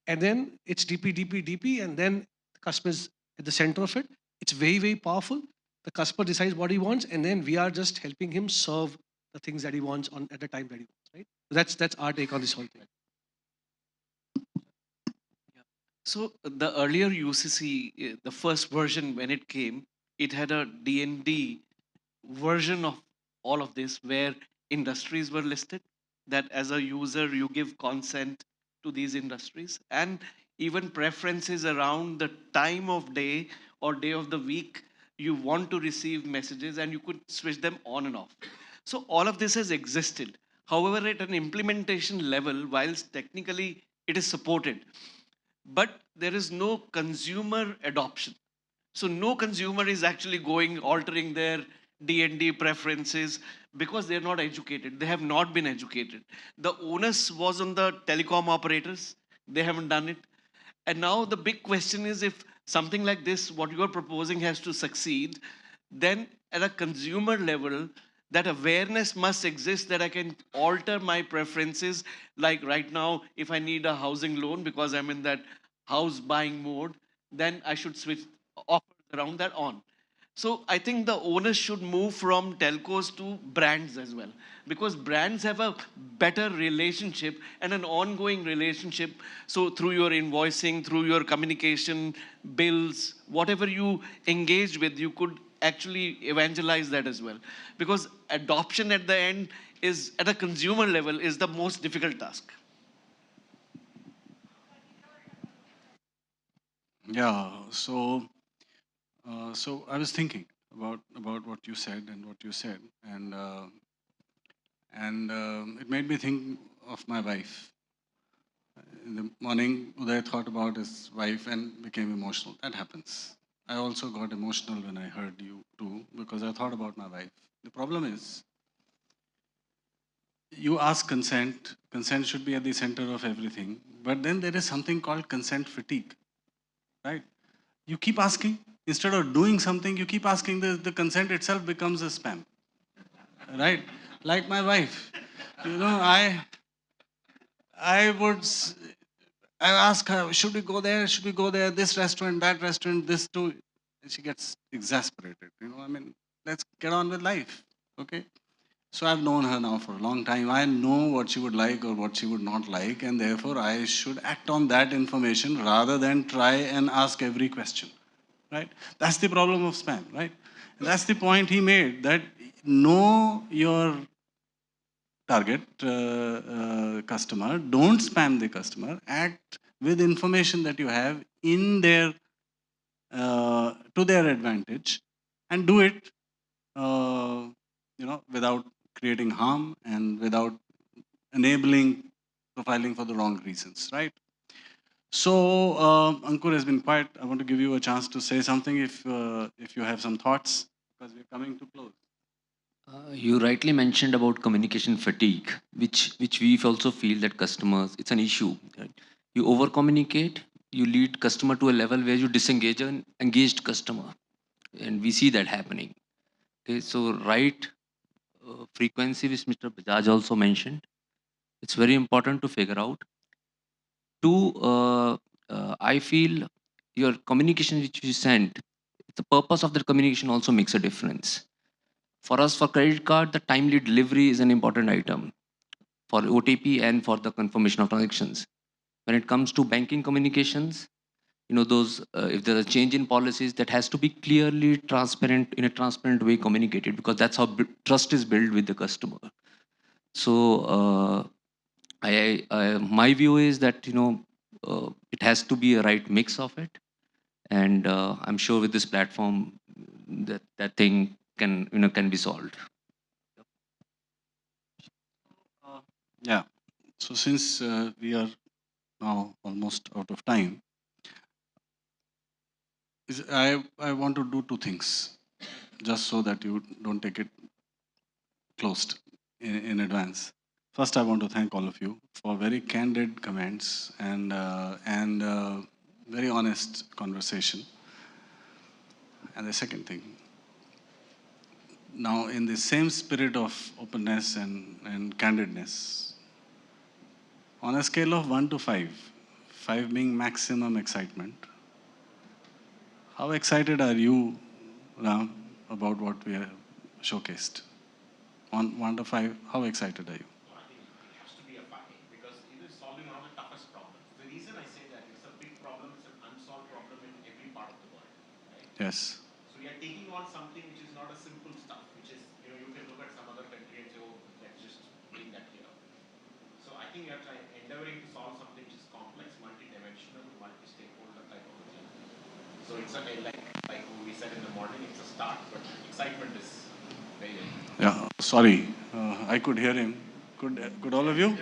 And then it's DP, and then the customer is at the center of it. It's very, very powerful. The customer decides what he wants, and then we are just helping him serve the things that he wants at the time that he wants, right? That's our take on this whole thing. So the earlier UCC, the first version when it came, it had a D&D version of all of this where industries were listed, that as a user you give consent to these industries, and even preferences around the time of day or day of the week you want to receive messages, and you could switch them on and off. So all of this has existed. However, at an implementation level, whilst technically it is supported, but there is no consumer adoption. So no consumer is actually going altering their D&D preferences because they're not educated. They have not been educated. The onus was on the telecom operators. They haven't done it. And now the big question is, if something like this, what you're proposing, has to succeed, then at a consumer level, that awareness must exist that I can alter my preferences. Like right now, if I need a housing loan because I'm in that house buying mode, then I should switch offers around that on. So I think the owners should move from telcos to brands as well, because brands have a better relationship and an ongoing relationship. So through your invoicing, through your communication, bills, whatever you engage with, you could actually evangelize that as well. Because adoption at the end is, at a consumer level, is the most difficult task. Yeah, so I was thinking about what you said and what you said, and it made me think of my wife. In the morning, Uday thought about his wife and became emotional. That happens. I also got emotional when I heard you too, because I thought about my wife. The problem is, you ask consent. Consent should be at the center of everything. But then there is something called consent fatigue, right? You keep asking. Instead of doing something, you keep asking. The consent itself becomes a spam, right? Like my wife. You know, I would, I ask her, should we go there? Should we go there? This restaurant, that restaurant, this too. And she gets exasperated. You know, I mean, let's get on with life, okay? So I've known her now for a long time. I know what she would like or what she would not like, and therefore I should act on that information rather than try and ask every question, right? That's the problem of spam, right? And that's the point he made, that know your target customer, don't spam the customer, act with information that you have in their, to their advantage, and do it, you know, without creating harm and without enabling profiling for the wrong reasons, right? So Ankur has been quiet. I want to give you a chance to say something if you have some thoughts, because we're coming to close. You rightly mentioned about communication fatigue, which we also feel that customers, it's an issue. Right? You over communicate, you lead customer to a level where you disengage an engaged customer. And we see that happening. Okay, so right frequency, which Mr. Bajaj also mentioned, it's very important to figure out. Two, I feel your communication which you send, the purpose of the communication also makes a difference. For us, for credit card, the timely delivery is an important item for OTP and for the confirmation of transactions. When it comes to banking communications, those if there's a change in policies, that has to be clearly transparent, in a transparent way communicated, because that's how trust is built with the customer. So my view is that it has to be a right mix of it, and I'm sure with this platform that thing can be solved. Yeah. So since we are now almost out of time, I want to do two things, just so that you don't take it closed in advance. First, I want to thank all of you for very candid comments and very honest conversation. And the second thing, now in the same spirit of openness and candidness, on a scale of 1 to 5, 5 being maximum excitement, how excited are you, Ram, about what we have showcased? On 1 to 5, how excited are you? I think it has to be a fight because it is solving one of the toughest problems. The reason I say that it's a big problem, it's an unsolved problem in every part of the world, right? Yes. So we are taking on something which is not a simple stuff, which is, you can look at some other country and say, oh, let's just bring that here. So I think we are endeavoring to solve something which is complex, multi-dimensional, multi-stakeholder type of a thing. So it's like we said in the morning, it's a start, but excitement is very, very good. Yeah, sorry, I could hear him. Could all of you?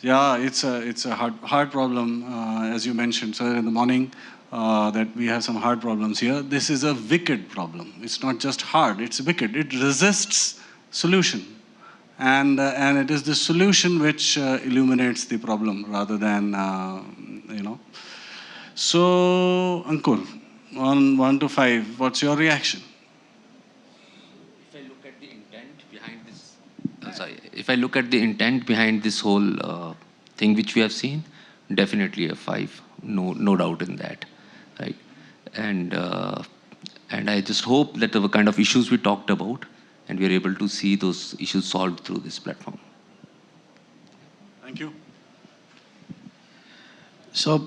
Yeah, it's a hard problem, as you mentioned, sir, in the morning, that we have some hard problems here. This is a wicked problem. It's not just hard, it's wicked. It resists solution. And it is the solution which illuminates the problem rather than, So, Ankur, on 1 to 5, what's your reaction? If I look at the intent behind this, if I look at the intent behind this whole thing which we have seen, definitely a 5, no doubt in that, right? And I just hope that the kind of issues we talked about, and we are able to see those issues solved through this platform. Thank you. So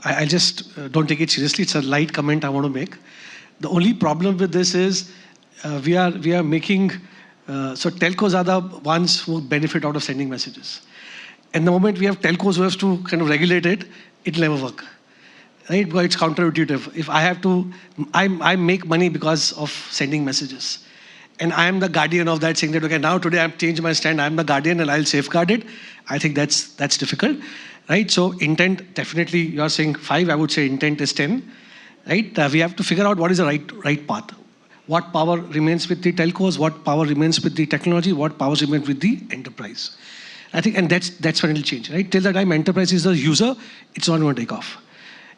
I just don't take it seriously. It's a light comment I want to make. The only problem with this is we are making, so telcos are the ones who benefit out of sending messages. And the moment we have telcos who have to kind of regulate it, it'll never work. Right? Because it's counterintuitive. If I have to, I make money because of sending messages. And I am the guardian of that, saying that, okay, now today I've changed my stand, I'm the guardian and I'll safeguard it. I think that's difficult, right? So intent, definitely, you're saying 5, I would say intent is 10, right? We have to figure out what is the right path. What power remains with the telcos, what power remains with the technology, what power remains with the enterprise. I think, and that's when it'll change, right? Till the time enterprise is the user, it's not going to take off.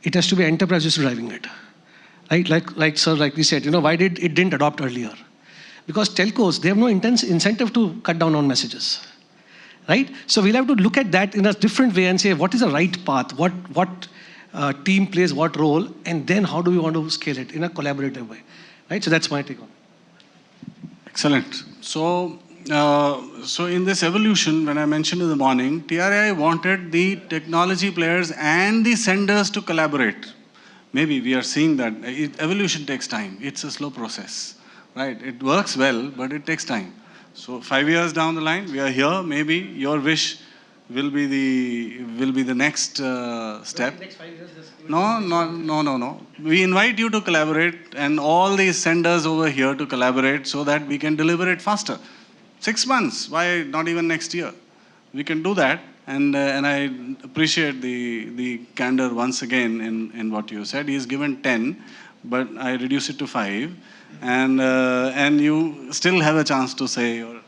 It has to be enterprise just driving it, right? Like sir, like we said, why it didn't adopt earlier? Because telcos, they have no intense incentive to cut down on messages, right? So we'll have to look at that in a different way and say, what is the right path? What team plays what role? And then how do we want to scale it in a collaborative way, right? So that's my take on it. Excellent. So in this evolution, when I mentioned in the morning, TRAI wanted the technology players and the senders to collaborate. Maybe we are seeing that. Evolution takes time. It's a slow process. Right, it works well, but it takes time. So 5 years down the line, we are here. Maybe your wish will be the next step. Next 5 years, No. We invite you to collaborate, and all these senders over here to collaborate, so that we can deliver it faster. 6 months. Why not even next year? We can do that, and I appreciate the candor once again in what you said. He's given 10, but I reduce it to 5. And you still have a chance to say your...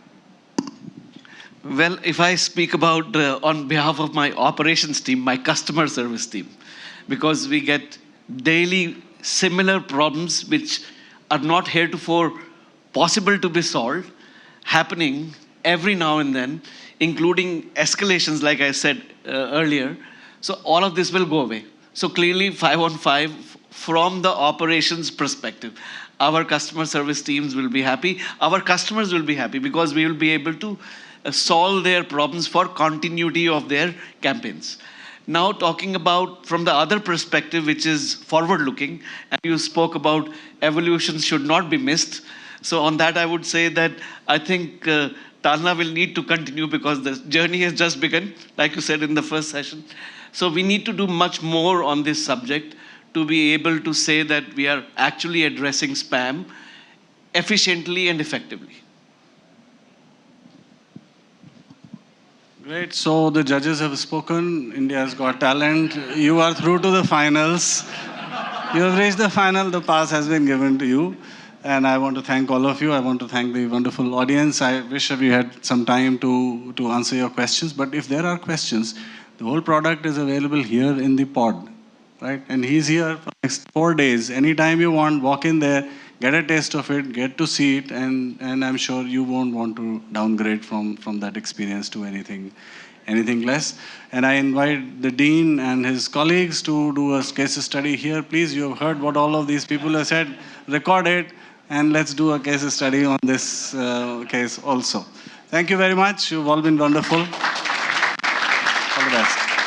Well, if I speak about on behalf of my operations team, my customer service team, because we get daily similar problems which are not heretofore possible to be solved, happening every now and then, including escalations, like I said earlier. So all of this will go away. So clearly, 5-on-5, from the operations perspective, our customer service teams will be happy. Our customers will be happy because we will be able to solve their problems for continuity of their campaigns. Now, talking about from the other perspective, which is forward-looking, and you spoke about evolution should not be missed. So on that, I would say that I think Tanla will need to continue because the journey has just begun, like you said in the first session. So we need to do much more on this subject to be able to say that we are actually addressing spam efficiently and effectively. Great. So the judges have spoken. India's got talent. You are through to the finals. You have reached the final. The pass has been given to you. And I want to thank all of you. I want to thank the wonderful audience. I wish we had some time to answer your questions. But if there are questions, the whole product is available here in the pod, right? And he's here for the next 4 days. Anytime you want, walk in there, get a taste of it, get to see it, and I'm sure you won't want to downgrade from that experience to anything less. And I invite the dean and his colleagues to do a case study here. Please, you have heard what all of these people have said. Record it, and let's do a case study on this case also. Thank you very much. You've all been wonderful. All the best.